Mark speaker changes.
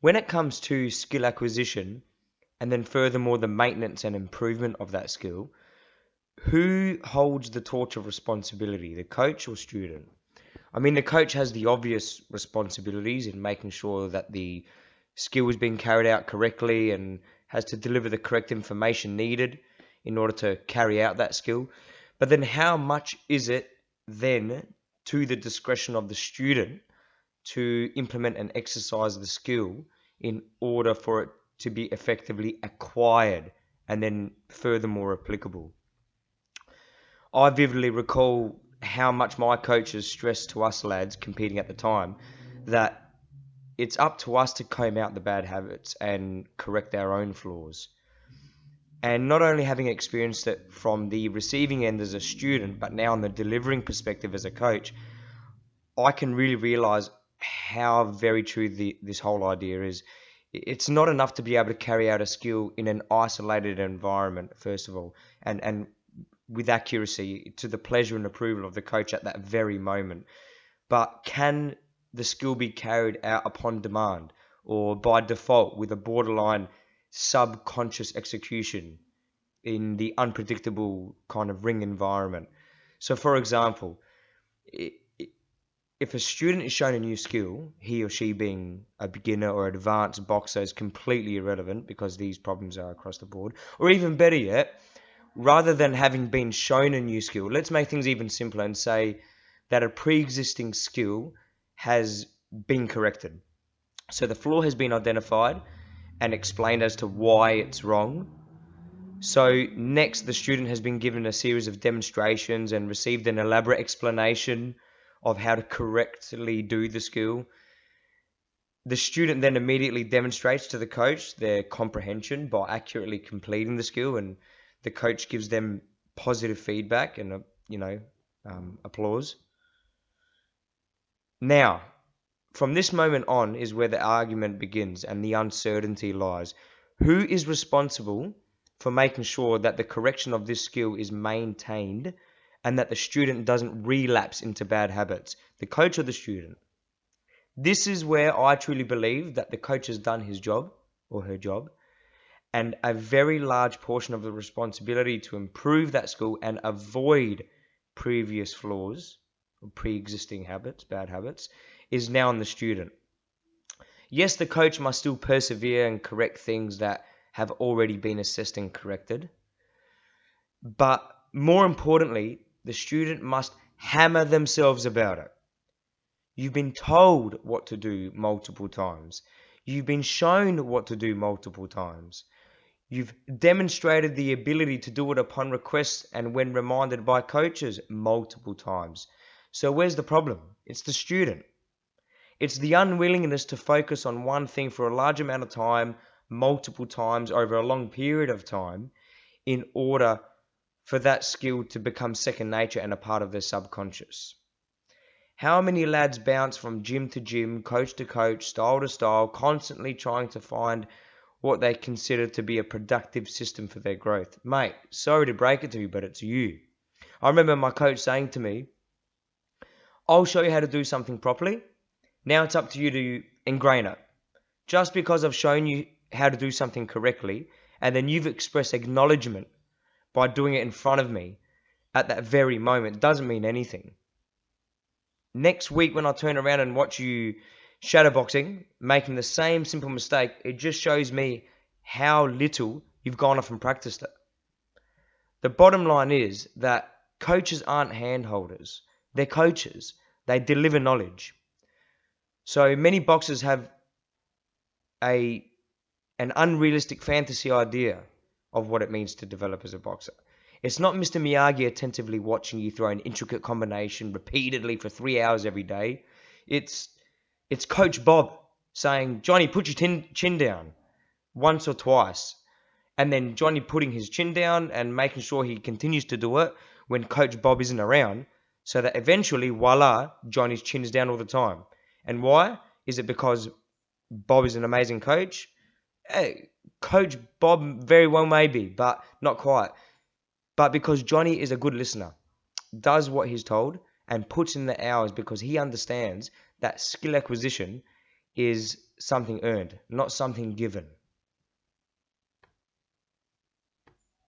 Speaker 1: When it comes to skill acquisition, and then furthermore the maintenance and improvement of that skill, who holds the torch of responsibility, the coach or student? I mean, the coach has the obvious responsibilities in making sure that the skill is being carried out correctly and has to deliver the correct information needed in order to carry out that skill. But then how much is it then to the discretion of the student to implement and exercise the skill in order for it to be effectively acquired and then furthermore applicable? I vividly recall how much my coaches stressed to us lads competing at the time that it's up to us to comb out the bad habits and correct our own flaws. And not only having experienced it from the receiving end as a student, but now on the delivering perspective as a coach, I can really realize how very true this whole idea is. It's not enough to be able to carry out a skill in an isolated environment, first of all, and with accuracy to the pleasure and approval of the coach at that very moment. But can the skill be carried out upon demand or by default with a borderline subconscious execution in the unpredictable kind of ring environment? So, for example, if a student is shown a new skill, he or she being a beginner or advanced boxer is completely irrelevant because these problems are across the board. Or even better yet, rather than having been shown a new skill, let's make things even simpler and say that a pre-existing skill has been corrected. So the flaw has been identified and explained as to why it's wrong. So next, the student has been given a series of demonstrations and received an elaborate explanation of how to correctly do the skill. The student then immediately demonstrates to the coach their comprehension by accurately completing the skill, and the coach gives them positive feedback and applause. Now, from this moment on is where the argument begins and the uncertainty lies. Who is responsible for making sure that the correction of this skill is maintained and that the student doesn't relapse into bad habits? The coach or the student? This is where I truly believe that the coach has done his job or her job, and a very large portion of the responsibility to improve that skill and avoid previous flaws or pre-existing habits, bad habits, is now on the student. Yes, the coach must still persevere and correct things that have already been assessed and corrected, but more importantly, the student must hammer themselves about it. You've been told what to do multiple times. You've been shown what to do multiple times. You've demonstrated the ability to do it upon request and when reminded by coaches multiple times. So where's the problem? It's the student. It's the unwillingness to focus on one thing for a large amount of time, multiple times over a long period of time, in order for that skill to become second nature and a part of their subconscious. How many lads bounce from gym to gym, coach to coach, style to style, constantly trying to find what they consider to be a productive system for their growth? Mate, sorry to break it to you, but it's you. I remember my coach saying to me, I'll show you how to do something properly. Now it's up to you to ingrain it. Just because I've shown you how to do something correctly, and then you've expressed acknowledgement by doing it in front of me at that very moment, doesn't mean anything. Next week when I turn around and watch you shadowboxing, making the same simple mistake, it just shows me how little you've gone off and practiced it. The bottom line is that coaches aren't handholders. They're coaches. They deliver knowledge. So many boxers have an unrealistic fantasy idea of what it means to develop as a boxer. It's not Mr. Miyagi attentively watching you throw an intricate combination repeatedly for 3 hours every day. It's Coach Bob saying, Johnny, put your chin down once or twice. And then Johnny putting his chin down and making sure he continues to do it when Coach Bob isn't around, so that eventually, voila, Johnny's chin is down all the time. And why? Is it because Bob is an amazing coach? Hey, Coach Bob very well may be, but not quite. But because Johnny is a good listener, does what he's told, and puts in the hours because he understands that skill acquisition is something earned, not something given.